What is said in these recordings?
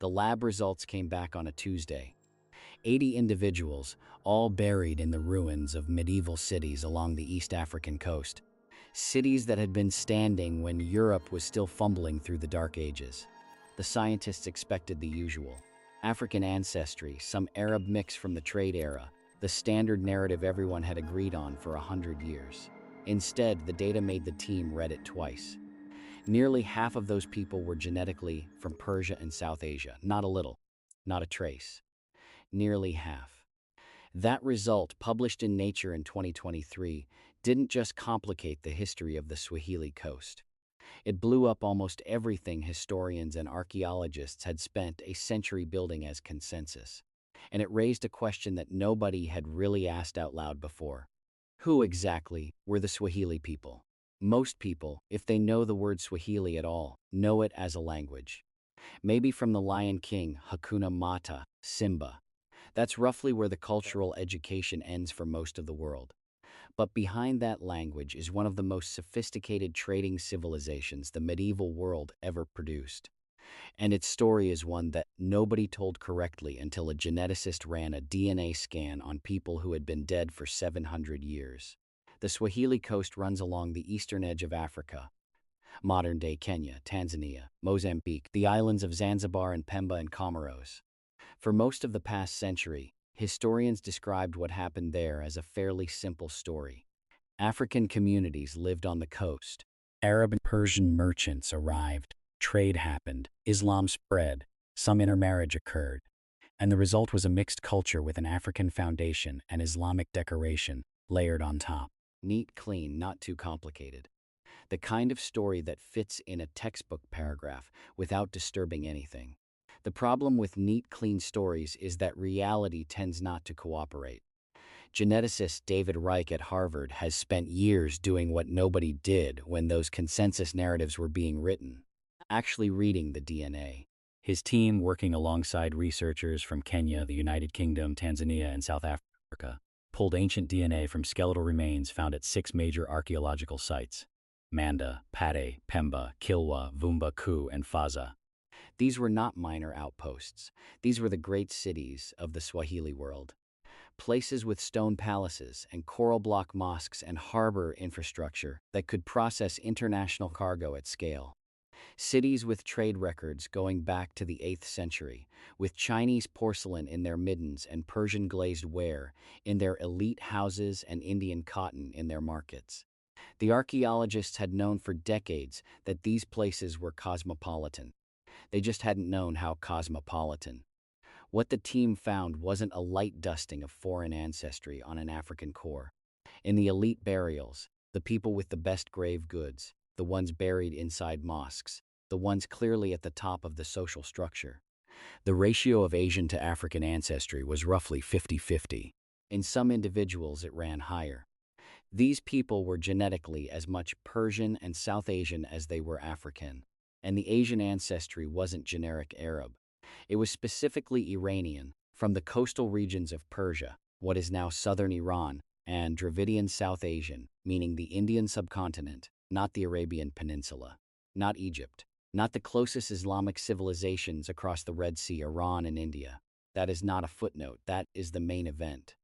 The lab results came back on a Tuesday. 80 individuals, all buried in the ruins of medieval cities along the East African coast. Cities that had been standing when Europe was still fumbling through the Dark Ages. The scientists expected the usual. African ancestry, some Arab mix from the trade era, the standard narrative everyone had agreed on for 100 years. Instead, the data made the team read it twice. Nearly half of those people were genetically from Persia and South Asia. Not a little, not a trace. Nearly half. That result, published in Nature in 2023, didn't just complicate the history of the Swahili coast. It blew up almost everything historians and archaeologists had spent a century building as consensus. And it raised a question that nobody had really asked out loud before. Who exactly were the Swahili people? Most people, if they know the word Swahili at all, know it as a language. Maybe from the Lion King, Hakuna Mata, Simba. That's roughly where the cultural education ends for most of the world. But behind that language is one of the most sophisticated trading civilizations the medieval world ever produced. And its story is one that nobody told correctly until a geneticist ran a DNA scan on people who had been dead for 700 years. The Swahili coast runs along the eastern edge of Africa. Modern-day Kenya, Tanzania, Mozambique, the islands of Zanzibar and Pemba and Comoros. For most of the past century, historians described what happened there as a fairly simple story. African communities lived on the coast. Arab and Persian merchants arrived. Trade happened. Islam spread. Some intermarriage occurred. And the result was a mixed culture with an African foundation and Islamic decoration layered on top. Neat, clean, not too complicated. The kind of story that fits in a textbook paragraph without disturbing anything. The problem with neat, clean stories is that reality tends not to cooperate. Geneticist David Reich at Harvard has spent years doing what nobody did when those consensus narratives were being written, actually reading the DNA. His team, working alongside researchers from Kenya, the United Kingdom, Tanzania, and South Africa, pulled ancient DNA from skeletal remains found at 6 major archaeological sites: Manda, Pate, Pemba, Kilwa, Vumba, Ku, and Faza. These were not minor outposts. These were the great cities of the Swahili world. Places with stone palaces and coral block mosques and harbor infrastructure that could process international cargo at scale. Cities with trade records going back to the 8th century, with Chinese porcelain in their middens and Persian glazed ware in their elite houses and Indian cotton in their markets. The archaeologists had known for decades that these places were cosmopolitan. They just hadn't known how cosmopolitan. What the team found wasn't a light dusting of foreign ancestry on an African core. In the elite burials, the people with the best grave goods, the ones buried inside mosques, the ones clearly at the top of the social structure. The ratio of Asian to African ancestry was roughly 50-50. In some individuals, it ran higher. These people were genetically as much Persian and South Asian as they were African. And the Asian ancestry wasn't generic Arab. It was specifically Iranian, from the coastal regions of Persia, what is now southern Iran, and Dravidian South Asian, meaning the Indian subcontinent, not the Arabian Peninsula, not Egypt, not the closest Islamic civilizations across the Red Sea, Iran and India. That is not a footnote, that is the main event.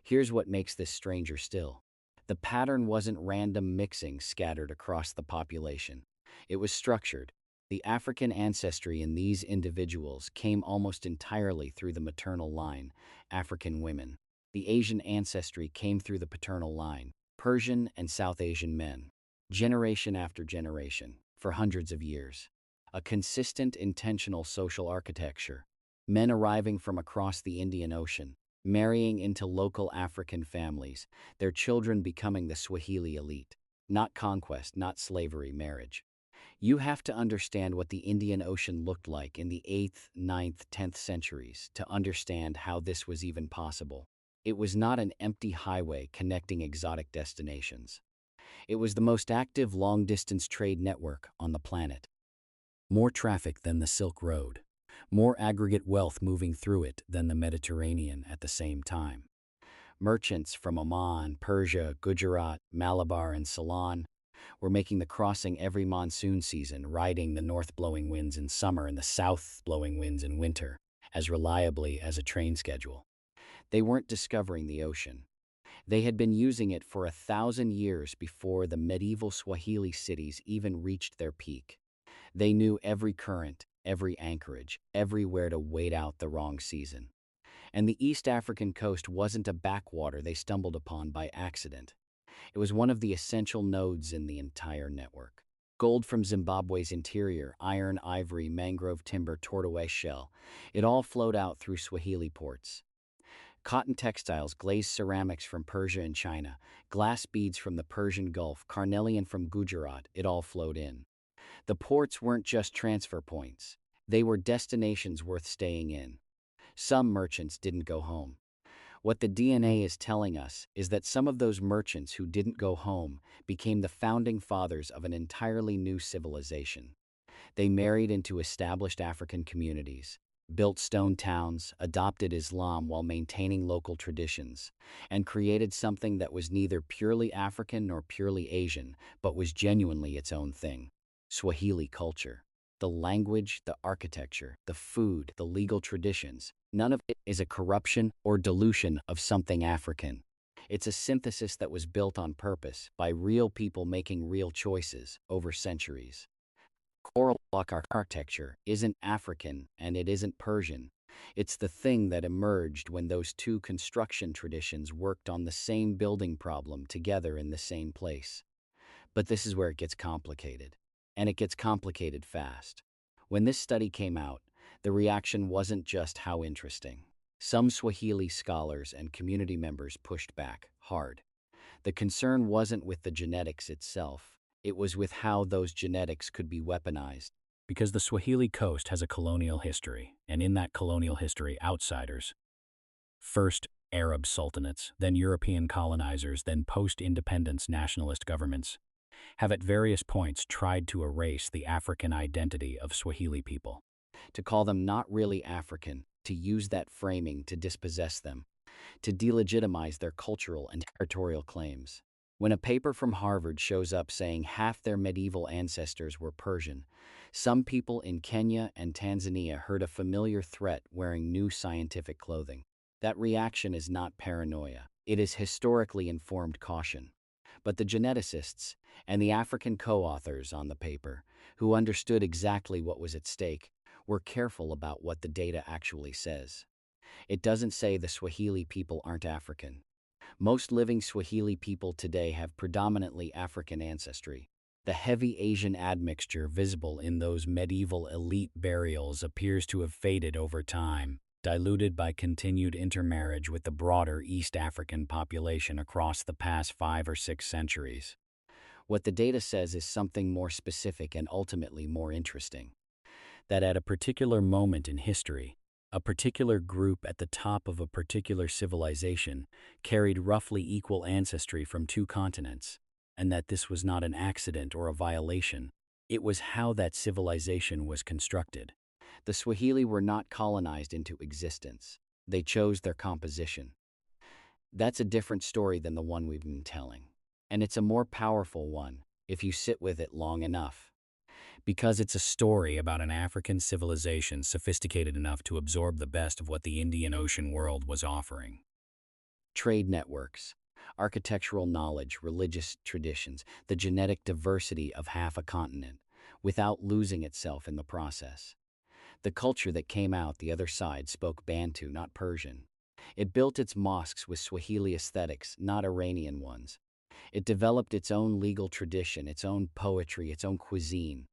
Here's what makes this stranger still. The pattern wasn't random mixing scattered across the population. It was structured. The African ancestry in these individuals came almost entirely through the maternal line, African women. The Asian ancestry came through the paternal line, Persian and South Asian men. Generation after generation, for hundreds of years. A consistent, intentional social architecture. Men arriving from across the Indian Ocean, marrying into local African families, their children becoming the Swahili elite. Not conquest, not slavery, marriage. You have to understand what the Indian Ocean looked like in the 8th, 9th, 10th centuries to understand how this was even possible. It was not an empty highway connecting exotic destinations. It was the most active long-distance trade network on the planet. More traffic than the Silk Road. More aggregate wealth moving through it than the Mediterranean at the same time. Merchants from Oman, Persia, Gujarat, Malabar, and Ceylon, were making the crossing every monsoon season, riding the north-blowing winds in summer and the south-blowing winds in winter, as reliably as a train schedule. They weren't discovering the ocean. They had been using it for 1,000 years before the medieval Swahili cities even reached their peak. They knew every current, every anchorage, everywhere to wait out the wrong season. And the East African coast wasn't a backwater they stumbled upon by accident. It was one of the essential nodes in the entire network. Gold from Zimbabwe's interior, iron, ivory, mangrove timber, tortoise shell, it all flowed out through Swahili ports. Cotton textiles, glazed ceramics from Persia and China, glass beads from the Persian Gulf, carnelian from Gujarat, it all flowed in. The ports weren't just transfer points. They were destinations worth staying in. Some merchants didn't go home. What the DNA is telling us is that some of those merchants who didn't go home became the founding fathers of an entirely new civilization. They married into established African communities, built stone towns, adopted Islam while maintaining local traditions, and created something that was neither purely African nor purely Asian, but was genuinely its own thing: Swahili culture. The language, the architecture, the food, the legal traditions, none of it is a corruption or dilution of something African. It's a synthesis that was built on purpose by real people making real choices over centuries. Coral block architecture isn't African and it isn't Persian. It's the thing that emerged when those two construction traditions worked on the same building problem together in the same place. But this is where it gets complicated. And it gets complicated fast. When this study came out, the reaction wasn't just how interesting. Some Swahili scholars and community members pushed back hard. The concern wasn't with the genetics itself, it was with how those genetics could be weaponized. Because the Swahili coast has a colonial history, and in that colonial history, outsiders, first Arab sultanates, then European colonizers, then post-independence nationalist governments, have at various points tried to erase the African identity of Swahili people. To call them not really African, to use that framing to dispossess them, to delegitimize their cultural and territorial claims. When a paper from Harvard shows up saying half their medieval ancestors were Persian, some people in Kenya and Tanzania heard a familiar threat wearing new scientific clothing. That reaction is not paranoia. It is historically informed caution. But the geneticists and the African co-authors on the paper, who understood exactly what was at stake, were careful about what the data actually says. It doesn't say the Swahili people aren't African. Most living Swahili people today have predominantly African ancestry. The heavy Asian admixture visible in those medieval elite burials appears to have faded over time, diluted by continued intermarriage with the broader East African population across the past 5 or 6 centuries. What the data says is something more specific and ultimately more interesting. That at a particular moment in history, a particular group at the top of a particular civilization carried roughly equal ancestry from 2 continents, and that this was not an accident or a violation. It was how that civilization was constructed. The Swahili were not colonized into existence. They chose their composition. That's a different story than the one we've been telling. And it's a more powerful one if you sit with it long enough. Because it's a story about an African civilization sophisticated enough to absorb the best of what the Indian Ocean world was offering. Trade networks, architectural knowledge, religious traditions, the genetic diversity of half a continent, without losing itself in the process. The culture that came out the other side spoke Bantu, not Persian. It built its mosques with Swahili aesthetics, not Iranian ones. It developed its own legal tradition, its own poetry, its own cuisine.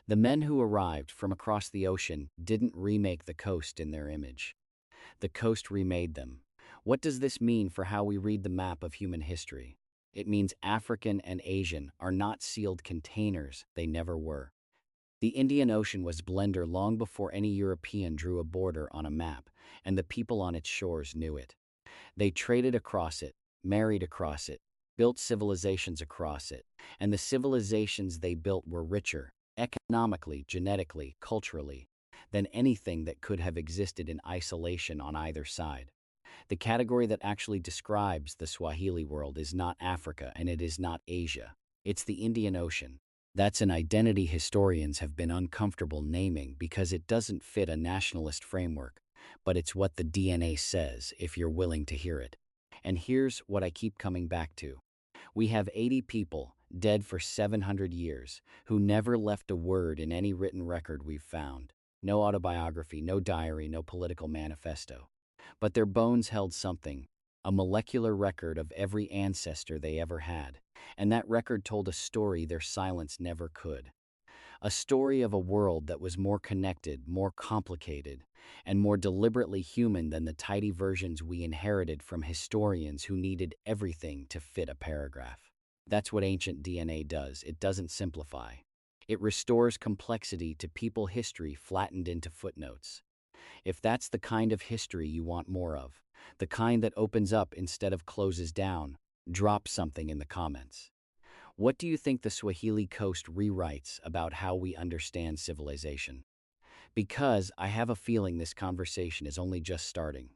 The men who arrived from across the ocean didn't remake the coast in their image. The coast remade them. What does this mean for how we read the map of human history? It means African and Asian are not sealed containers, they never were. The Indian Ocean was blender long before any European drew a border on a map, and the people on its shores knew it. They traded across it, married across it, built civilizations across it, and the civilizations they built were richer, economically, genetically, culturally, than anything that could have existed in isolation on either side. The category that actually describes the Swahili world is not Africa and it is not Asia. It's the Indian Ocean. That's an identity historians have been uncomfortable naming because it doesn't fit a nationalist framework, but it's what the DNA says if you're willing to hear it. And here's what I keep coming back to. We have 80 people, dead for 700 years, who never left a word in any written record we've found. No autobiography, no diary, no political manifesto. But their bones held something, a molecular record of every ancestor they ever had. And that record told a story their silence never could. A story of a world that was more connected, more complicated, and more deliberately human than the tidy versions we inherited from historians who needed everything to fit a paragraph. That's what ancient DNA does. It doesn't simplify. It restores complexity to people history flattened into footnotes. If that's the kind of history you want more of, the kind that opens up instead of closes down, drop something in the comments. What do you think the Swahili coast rewrites about how we understand civilization? Because I have a feeling this conversation is only just starting.